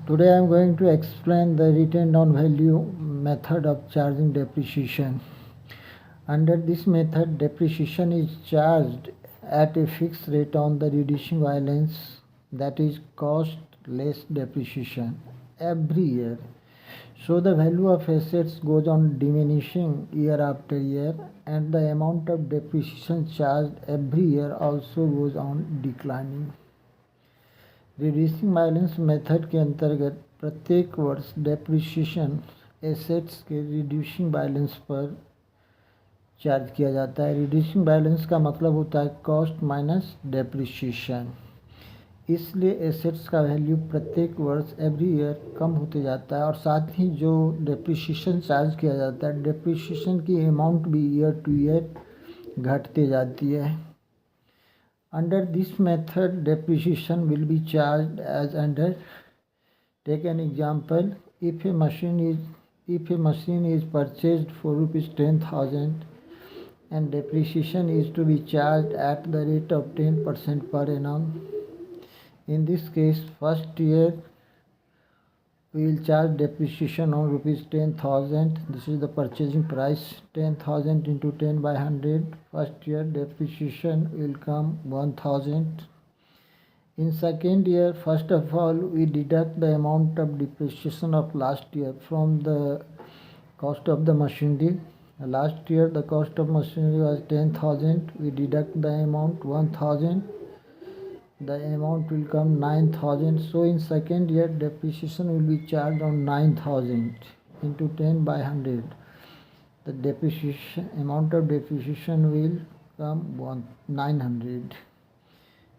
Today I am going to explain the written down value method of charging depreciation. Under this method, depreciation is charged at a fixed rate on the reducing balance, that is cost less depreciation, every year. So the value of assets goes on diminishing year after year, and the amount of depreciation charged every year also goes on declining. Reducing balance method के अंतर्गत प्रत्येक वर्ष depreciation assets के reducing balance पर charge किया जाता है। Reducing balance का मतलब होता है कॉस्ट माइनस डेप्रिसिएशन। इसलिए एसेट्स का वैल्यू प्रत्येक वर्ष एवरी ईयर कम होते जाता है और साथ ही जो डेप्रिसिएशन चार्ज किया जाता है, डेप्रिसिएशन की अमाउंट भी ईयर टू ईयर घटती जाती है। Under this method, depreciation will be charged as under. Take an example. If a machine is purchased for rupees 10,000 and depreciation is to be charged at the rate of 10% per annum. In this case, first year we will charge depreciation on rupees 10,000. This is the purchasing price. 10,000 into 10 by 100. First year depreciation will come 1,000. In second year, first of all, we deduct the amount of depreciation of last year from the cost of the machinery. Last year the cost of machinery was 10,000. We deduct the amount 1,000. The amount will come 9,000. So in second year depreciation will be charged on 9,000 into 10 by 100. The depreciation amount of depreciation will come 900.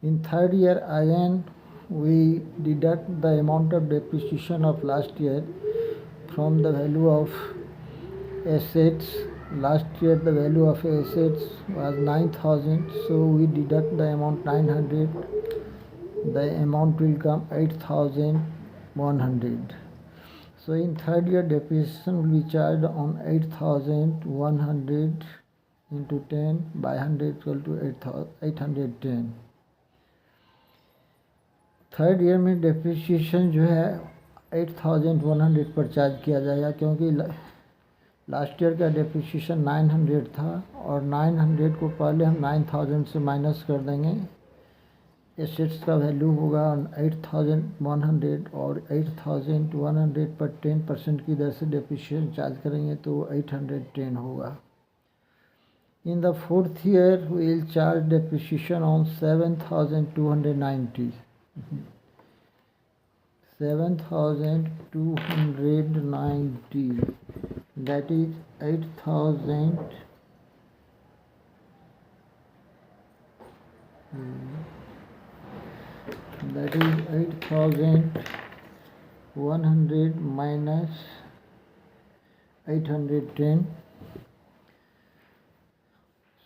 In third year again we deduct the amount of depreciation of last year from the value of assets. Last year the value of assets was 9,000, so we deduct the amount 900. The amount will come 8,100. So in third year depreciation will be charged on 8,100 into 10 by 100 equal to 810. Third year में depreciation जो है 8,100 पर charge किया जाएगा, क्योंकि last year का depreciation 900 था और 900 को पहले हम 9,000 से माइनस कर देंगे। एसेट्स का वैल्यू होगा 8,100 और 8,100 पर 10% की दर से डेप्रिसिएशन चार्ज करेंगे तो 810 होगा। In the fourth year we will charge depreciation on 7,290 that is 8,000 that is 8,100 minus 810.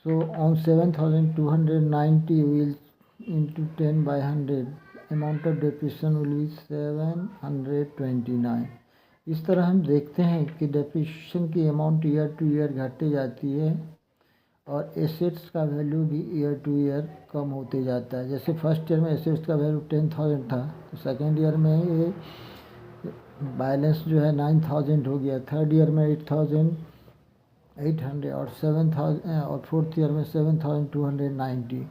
So on 7,290 we will into 10 by 100. Amount of depreciation will be 729. इस तरह हम देखते हैं कि डेप्रिसिएशन की अमाउंट ईयर टू ईयर घटती जाती है और एसेट्स का वैल्यू भी ईयर टू ईयर कम होते जाता है। जैसे फर्स्ट ईयर में एसेट्स का वैल्यू 10,000 था, तो सेकेंड ईयर में ये बैलेंस जो है 9,000 हो गया, थर्ड ईयर में 8,800 और 7,000 और फोर्थ ईयर में 7,290।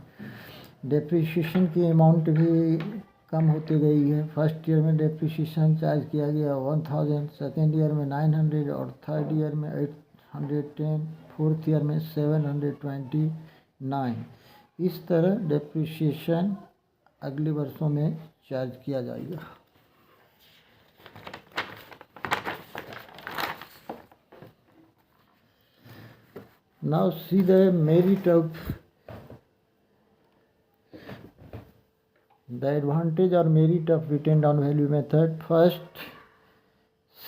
डेप्रिसिएशन की अमाउंट भी कम होती गई है। फर्स्ट ईयर में डेप्रिसिएशन चार्ज किया गया 1,000, सेकेंड ईयर में 900 और थर्ड ईयर में 810, फोर्थ ईयर में 729। इस तरह डेप्रिसिएशन अगले वर्षों में चार्ज किया जाएगा। Now see the merit of the advantage or merit of written down value method. First,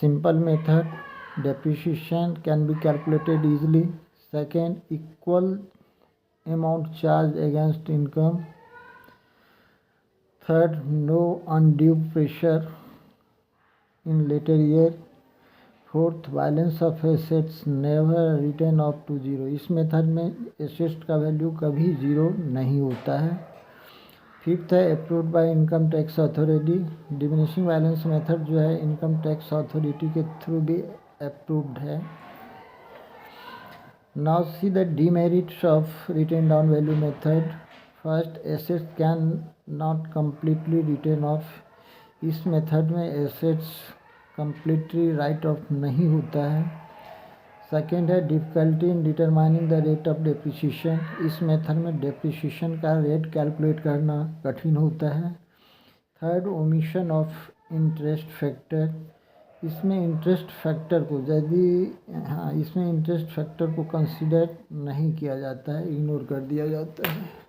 simple method, depreciation can be calculated easily. Second, equal amount charged against income. Third, no undue pressure in later year. Fourth, balance of assets never return up to zero. इस method में assets का value कभी zero नहीं होता है। Fifth है approved by income tax authority. Diminishing balance method जो है इनकम टैक्स अथॉरिटी के थ्रू भी अप्रूव्ड है। Now see the demerits of written down value method. First, assets can not completely written off. इस मेथड में assets completely write off नहीं होता है। सेकेंड है difficulty in determining the rate of depreciation. इस method में depreciation का rate calculate करना कठिन होता है। Third, omission of interest factor. इसमें इंटरेस्ट फैक्टर को इसमें इंटरेस्ट फैक्टर को कंसिडर नहीं किया जाता है, इग्नोर कर दिया जाता है।